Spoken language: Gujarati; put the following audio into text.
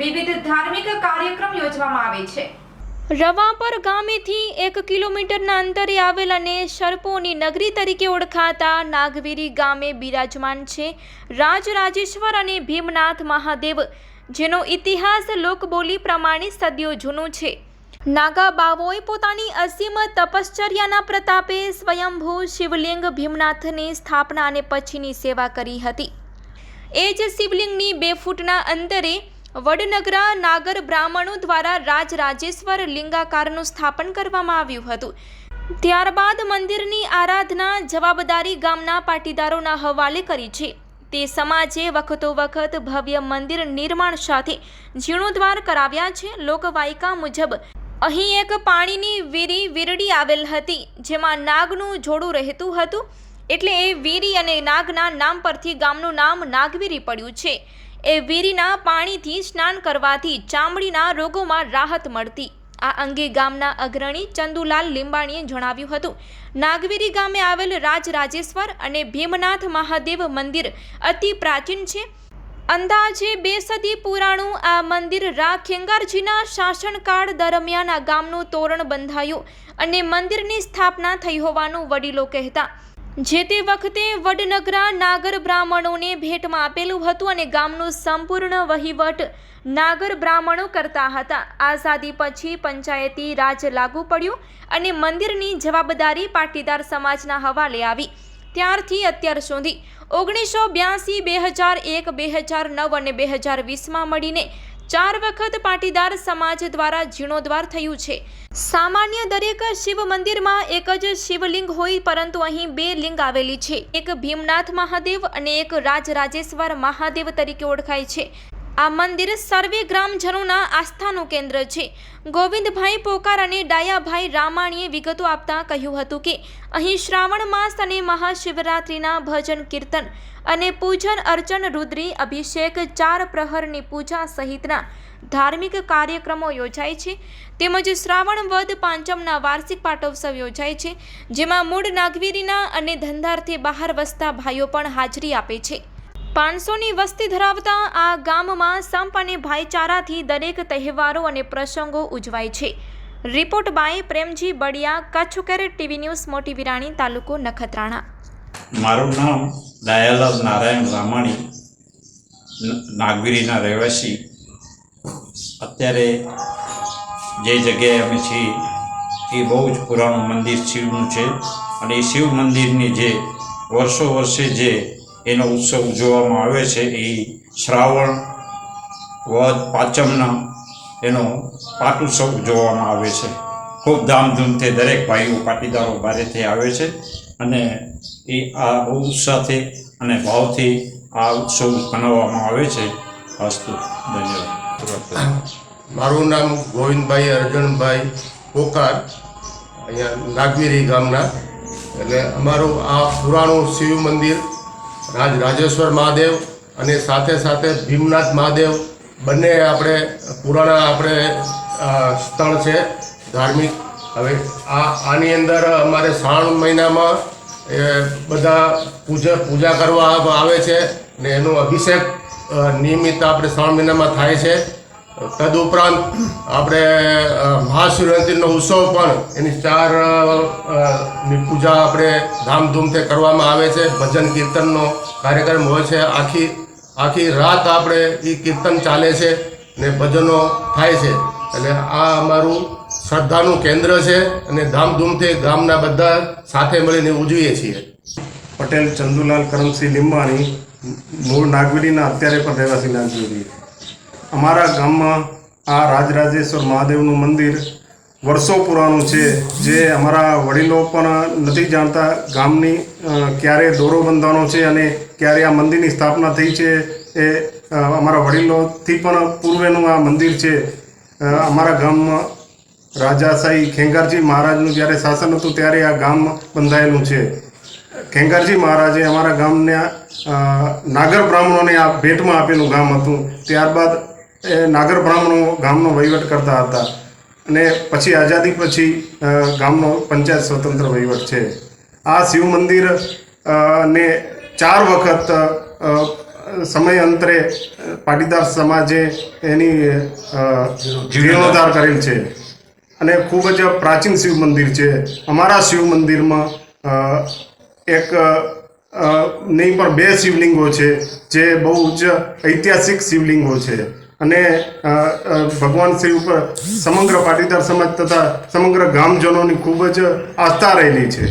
વિવિધ ધાર્મિક કાર્યક્રમ યોજવામાં આવે છે। રવાપર ગામેથી 1 કિલોમીટરના અંતરે આવેલ અને સર્પોની નગરી તરીકે ઓળખાતા નાગવીરી ગામે બિરાજમાન છે રાજરાજેશ્વર અને ભીમનાથ મહાદેવ, જેનો ઇતિહાસ લોકબોલી પ્રમાણે સદીઓ જૂનો છે। નાગા બાવોએ પોતાની અસીમ તપશ્ચર્યાના પ્રતાપે સ્વયંભૂ શિવલિંગ ભીમનાથની સ્થાપના અને પછીની સેવા કરી હતી। એ જ શિવલિંગની 2 ફૂટના અંતરે વડનગરા નાગર બ્રાહ્મણો દ્વારા રાજરાજેશ્વર લિંગાકારનું સ્થાપન કરવામાં આવ્યું હતું। ત્યારબાદ મંદિરની આરાધના જવાબદારી ગામના પાટીદારોના હવાલે કરી છે। તે સમાજે વખતોવખત ભવ્ય મંદિર નિર્માણ સાથે જીર્ણોદ્ધાર કરાવ્યા છે। લોકવાયકા મુજબ અહીં એક પાણીની વીરડી આવેલ હતી, જેમાં નાગનું જોડું રહેતું હતું, એટલે એ વીરી અને નાગના નામ પરથી ગામનું નામ નાગવીરી પડ્યું છે। એ વીરીના પાણીથી સ્નાન કરવાથી ચામડીના રોગોમાં રાહત મળતી। આ અંગે ગામના અગ્રણી ચંદુલાલ લીંબાણીએ જણાવ્યું હતું। નાગવીરી ગામે આવેલ રાજરાજેશ્વર અને ભીમનાથ મહાદેવ મંદિર અતિ પ્રાચીન છે। અંદાજે 2 સદી પુરાણું આ મંદિર ખેંગારજીના શાસનકાળ દરમિયાન આ ગામનું તોરણ બંધાયું અને મંદિરની સ્થાપના થઈ હોવાનું વડીલો કહેતા। જે તે વખતે વડનગરા નાગર બ્રાહ્મણોને ભેટમાં આપેલું હતું અને ગામનું સંપૂર્ણ વહીવટ નાગર બ્રાહ્મણો કરતા હતા। આઝાદી પછી પંચાયતી રાજ લાગુ પડ્યું અને મંદિરની જવાબદારી પાટીદાર સમાજના હવાલે આવી। ત્યારથી અત્યાર સુધી 1982, 2001, 2009 અને 2020માં મળીને 4 વખત પાટીદાર સમાજ દ્વારા જીર્ણોદ્ધાર થયું છે। સામાન્ય દરેક શિવ મંદિરમાં એક જ શિવલિંગ હોય, પરંતુ અહીં 2 લિંગ આવેલી છે। એક ભીમનાથ મહાદેવ અને એક રાજરાજેશ્વર મહાદેવ તરીકે ઓળખાય છે। આ મંદિર સર્વે ગ્રામજનોના આસ્થાનું કેન્દ્ર છે। ગોવિંદભાઈ પોકાર અને ડાયાભાઈ રામાણીએ વિગતો આપતા કહ્યું હતું કે અહીં શ્રાવણ માસ અને મહાશિવરાત્રિના ભજન કીર્તન અને પૂજન અર્ચન, રુદ્રી અભિષેક, 4 પ્રહરની પૂજા સહિતના ધાર્મિક કાર્યક્રમો યોજાય છે। તેમજ શ્રાવણ વદ પાંચમના વાર્ષિક પાટોત્સવ યોજાય છે, જેમાં મૂળ નાગવીરીના અને ધંધાર્થે બહાર વસતા ભાઈઓ પણ હાજરી આપે છે। 500ની વસ્તી ધરાવતા આ ગામમાં સંપ અને ભાઈચારાથી દરેક તહેવારો અને પ્રસંગો ઉજવાય છે। Report by Premji Badiya, Kutch carat TV news, Moti Virani, તાલુકો નખત્રાણા। મારું નામ દયાલાલ નારાયણ રામાણી, નાગવીરીના રહેવાસી। અત્યારે જે જગ્યાએ અમે છીએ એ બહુ જ પુરાણું મંદિર શિવનું છે અને એ શિવ મંદિરની જે વર્ષે જે એનો ઉત્સવ ઉજવવામાં આવે છે એ શ્રાવણ વદ પાંચમના એનો પાટોત્સવ ઉજવવામાં આવે છે। ખૂબ ધામધૂમથી દરેક ભાઈઓ પાટીદારો બારેથી આવે છે અને એ આ બહુ ઉત્સાહથી અને ભાવથી આ ઉત્સવ મનાવવામાં આવે છે। અસ્તુ, ધન્યવાદ। મારું નામ ગોવિંદભાઈ અર્જણભાઈ પોકાર, અહીંયા નાગવીરી ગામના। એટલે અમારું આ પુરાણું શિવ મંદિર રાજરાજેશ્વર મહાદેવ અને સાથે સાથે ભીમનાથ મહાદેવ બંને આપણે પુરાણા સ્થળ છે ધાર્મિક। હવે આની અંદર અમારે શ્રાવણ મહિનામાં બધા પૂજા કરવા આવે છે ને એનો અભિષેક નિયમિત આપણે શ્રાવણ મહિનામાં થાય છે। તદુપરાંત આપણે મહાશિવરાત્રિનો ઉત્સવ પણ એની 4 પૂજા આપણે ધામધૂમથી કરવામાં આવે છે। ભજન કીર્તનનો કાર્યક્રમ હોય છે। આખી રાત આપણે એ કીર્તન ચાલે છે ને ભજનો થાય છે। એટલે આ અમારું શ્રદ્ધાનું કેન્દ્ર છે અને ધામધૂમથી ગામના બધા સાથે મળીને ઉજવીએ છીએ। પટેલ ચંદુલાલ કરમસિંહ લીંબાણી, મૂળ નાગવીરીના, અત્યારે પણ રહેવાસી નાગવીરી। અમારા ગામમાં આ રાજરાજેશ્વર મહાદેવનું મંદિર વર્ષો પુરાણું છે, જે અમારા વડીલો પણ નથી જાણતા ગામની ક્યારે દોરો બંધાવાનો છે અને ક્યારે આ મંદિરની સ્થાપના થઈ છે। એ અમારા વડીલોથી પણ પૂર્વેનું આ મંદિર છે। અમારા ગામમાં રાજાશાહી ખેંગારજી મહારાજનું જ્યારે શાસન હતું ત્યારે આ ગામ બંધાયેલું છે। ખેંગારજી મહારાજે અમારા ગામના નાગર બ્રાહ્મણોને આ ભેટમાં આપેલું ગામ હતું। ત્યારબાદ એ નાગર બ્રાહ્મણો ગામનો વહીવટ કરતા હતા અને પછી આઝાદી પછી ગામનો પંચાયત સ્વતંત્ર વહીવટ છે। આ શિવ મંદિર ને 4 વખત સમયાંતરે પાટીદાર સમાજે એની જીર્ણોદ્ધાર કરેલ છે અને ખૂબ જ પ્રાચીન શિવ મંદિર છે. અમારા શિવ મંદિરમાં એક નહીં પણ 2 શિવલિંગો છે જે બહુ જ ઐતિહાસિક શિવલિંગો છે અને ભગવાન શ્રી ઉપર સમગ્ર પાટીદાર સમાજ તથા સમગ્ર ગામજનોની ખૂબ જ આસ્થા રહેલી છે.